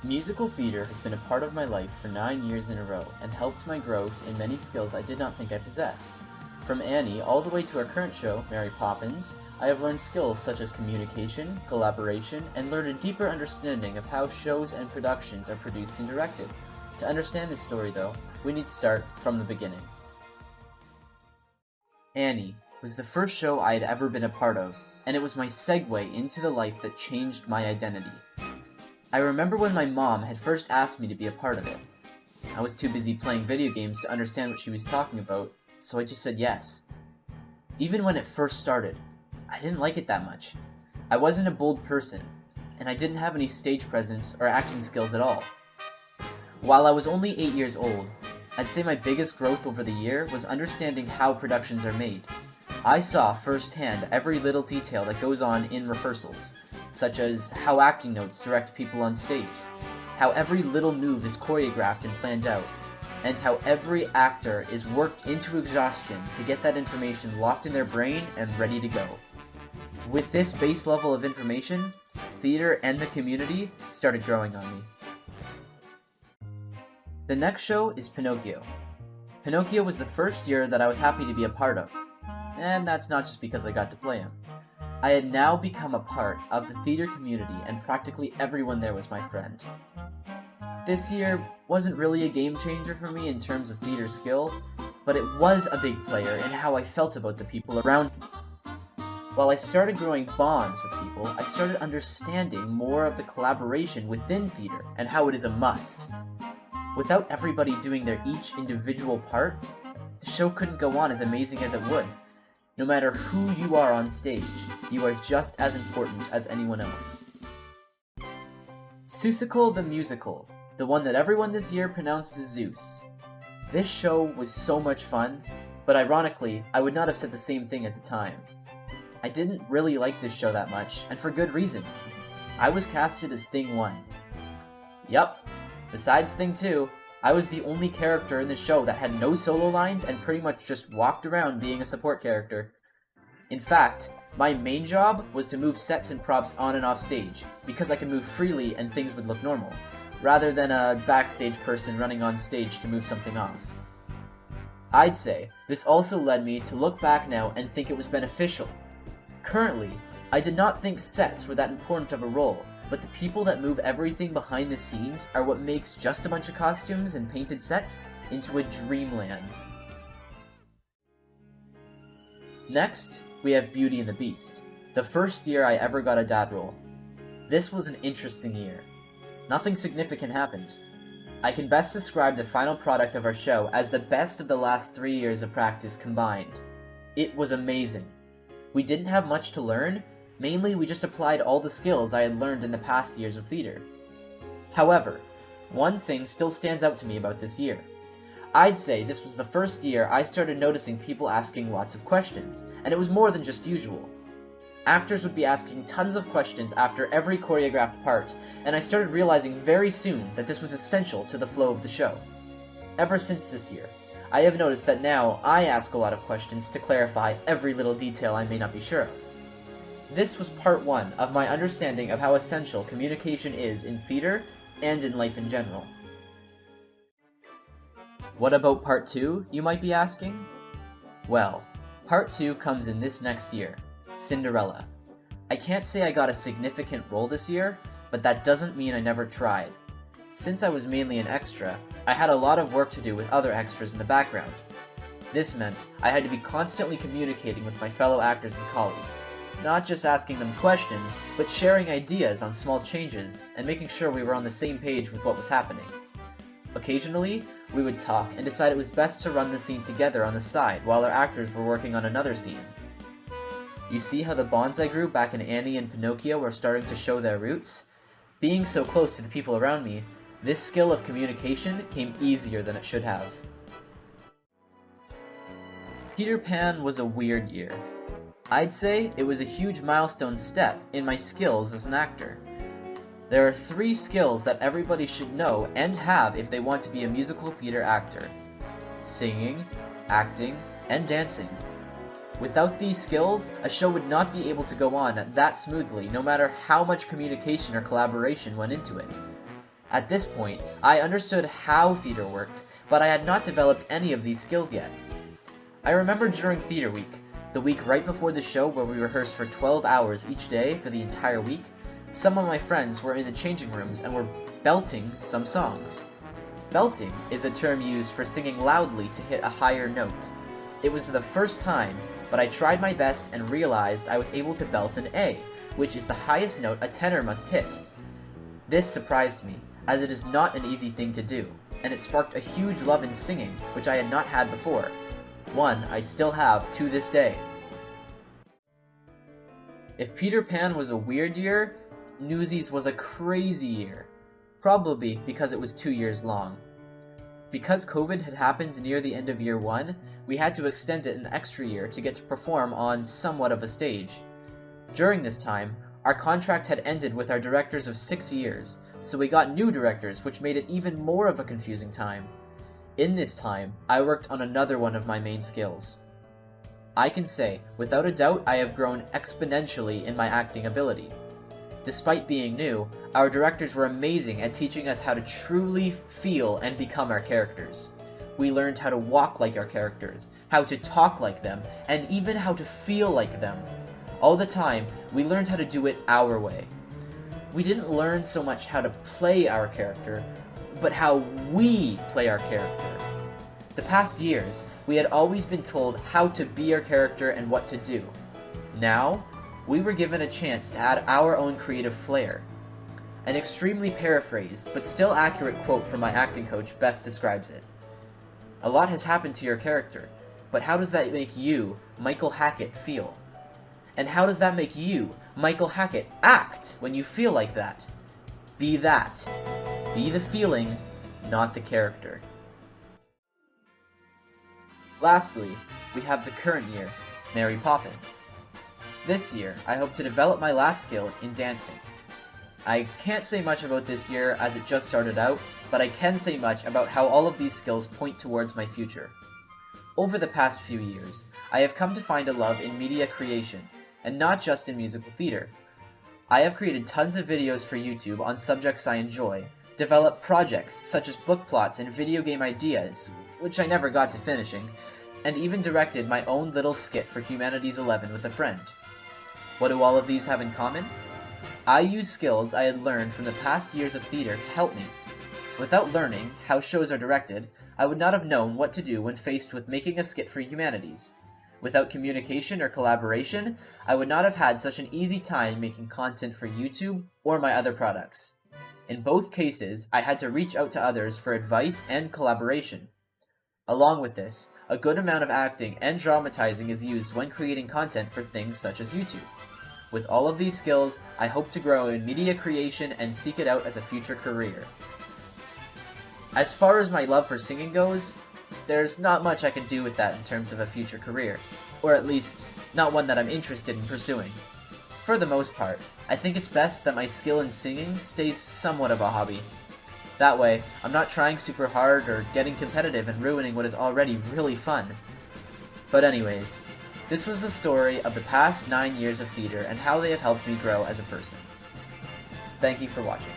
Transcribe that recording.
Musical theater has been a part of my life for 9 years in a row and helped my growth in many skills I did not think I possessed. From Annie all the way to our current show, Mary Poppins, I have learned skills such as communication, collaboration, and learned a deeper understanding of how shows and productions are produced and directed. To understand this story, though, we need to start from the beginning. Annie was the first show I had ever been a part of, and it was my segue into the life that changed my identity. I remember when my mom had first asked me to be a part of it. I was too busy playing video games to understand what she was talking about, so I just said yes. Even when it first started, I didn't like it that much. I wasn't a bold person, and I didn't have any stage presence or acting skills at all. While I was only 8 years old, I'd say my biggest growth over the year was understanding how productions are made. I saw firsthand every little detail that goes on in rehearsals, such as how acting notes direct people on stage, how every little move is choreographed and planned out, and how every actor is worked into exhaustion to get that information locked in their brain and ready to go. With this base level of information, theater and the community started growing on me. The next show is Pinocchio. Pinocchio was the first year that I was happy to be a part of, and that's not just because I got to play him. I had now become a part of the theater community and practically everyone there was my friend. This year wasn't really a game changer for me in terms of theater skill, but it was a big player in how I felt about the people around me. While I started growing bonds with people, I started understanding more of the collaboration within theater and how it is a must. Without everybody doing their each individual part, the show couldn't go on as amazing as it would. No matter who you are on stage, you are just as important as anyone else. Seussical the Musical, the one that everyone this year pronounced as Zeus. This show was so much fun, but ironically, I would not have said the same thing at the time. I didn't really like this show that much, and for good reasons. I was casted as Thing 1. Yup, besides Thing 2, I was the only character in the show that had no solo lines and pretty much just walked around being a support character. In fact, my main job was to move sets and props on and off stage, because I could move freely and things would look normal, rather than a backstage person running on stage to move something off. I'd say this also led me to look back now and think it was beneficial. Currently, I did not think sets were that important of a role, but the people that move everything behind the scenes are what makes just a bunch of costumes and painted sets into a dreamland. Next, we have Beauty and the Beast, the first year I ever got a dad role. This was an interesting year. Nothing significant happened. I can best describe the final product of our show as the best of the last 3 years of practice combined. It was amazing. We didn't have much to learn. Mainly, we just applied all the skills I had learned in the past years of theater. However, one thing still stands out to me about this year. I'd say this was the first year I started noticing people asking lots of questions, and it was more than just usual. Actors would be asking tons of questions after every choreographed part, and I started realizing very soon that this was essential to the flow of the show. Ever since this year, I have noticed that now I ask a lot of questions to clarify every little detail I may not be sure of. This was part 1 of my understanding of how essential communication is in theater and in life in general. What about part 2, you might be asking? Well, part 2 comes in this next year, Cinderella. I can't say I got a significant role this year, but that doesn't mean I never tried. Since I was mainly an extra, I had a lot of work to do with other extras in the background. This meant I had to be constantly communicating with my fellow actors and colleagues. Not just asking them questions, but sharing ideas on small changes and making sure we were on the same page with what was happening. Occasionally, we would talk and decide it was best to run the scene together on the side while our actors were working on another scene. You see how the bonds I grew back in Annie and Pinocchio were starting to show their roots? Being so close to the people around me, this skill of communication came easier than it should have. Peter Pan was a weird year. I'd say it was a huge milestone step in my skills as an actor. There are 3 skills that everybody should know and have if they want to be a musical theater actor: singing, acting, and dancing. Without these skills, a show would not be able to go on that smoothly, no matter how much communication or collaboration went into it. At this point, I understood how theater worked, but I had not developed any of these skills yet. I remember during theater week, the week right before the show where we rehearsed for 12 hours each day for the entire week, some of my friends were in the changing rooms and were belting some songs. Belting is a term used for singing loudly to hit a higher note. It was for the first time, but I tried my best and realized I was able to belt an A, which is the highest note a tenor must hit. This surprised me, as it is not an easy thing to do, and it sparked a huge love in singing, which I had not had before. One I still have to this day. If Peter Pan was a weird year, Newsies was a crazy year. Probably because it was 2 years long. Because COVID had happened near the end of year 1, we had to extend it an extra year to get to perform on somewhat of a stage. During this time, our contract had ended with our directors of 6 years, so we got new directors, which made it even more of a confusing time. In this time, I worked on another one of my main skills. I can say, without a doubt, I have grown exponentially in my acting ability. Despite being new, our directors were amazing at teaching us how to truly feel and become our characters. We learned how to walk like our characters, how to talk like them, and even how to feel like them. All the time, we learned how to do it our way. We didn't learn so much how to play our character, but how we play our character. The past years, we had always been told how to be our character and what to do. Now, we were given a chance to add our own creative flair. An extremely paraphrased, but still accurate quote from my acting coach best describes it. A lot has happened to your character, but how does that make you, Michael Hackett, feel? And how does that make you, Michael Hackett, act when you feel like that? Be that. Be the feeling, not the character. Lastly, we have the current year, Mary Poppins. This year, I hope to develop my last skill in dancing. I can't say much about this year as it just started out, but I can say much about how all of these skills point towards my future. Over the past few years, I have come to find a love in media creation, and not just in musical theater. I have created tons of videos for YouTube on subjects I enjoy, developed projects such as book plots and video game ideas, which I never got to finishing, and even directed my own little skit for Humanities 11 with a friend. What do all of these have in common? I use skills I had learned from the past years of theater to help me. Without learning how shows are directed, I would not have known what to do when faced with making a skit for Humanities. Without communication or collaboration, I would not have had such an easy time making content for YouTube or my other products. In both cases, I had to reach out to others for advice and collaboration. Along with this, a good amount of acting and dramatizing is used when creating content for things such as YouTube. With all of these skills, I hope to grow in media creation and seek it out as a future career. As far as my love for singing goes, there's not much I can do with that in terms of a future career, or at least, not one that I'm interested in pursuing. For the most part, I think it's best that my skill in singing stays somewhat of a hobby. That way, I'm not trying super hard or getting competitive and ruining what is already really fun. But anyways, this was the story of the past 9 years of theater and how they have helped me grow as a person. Thank you for watching.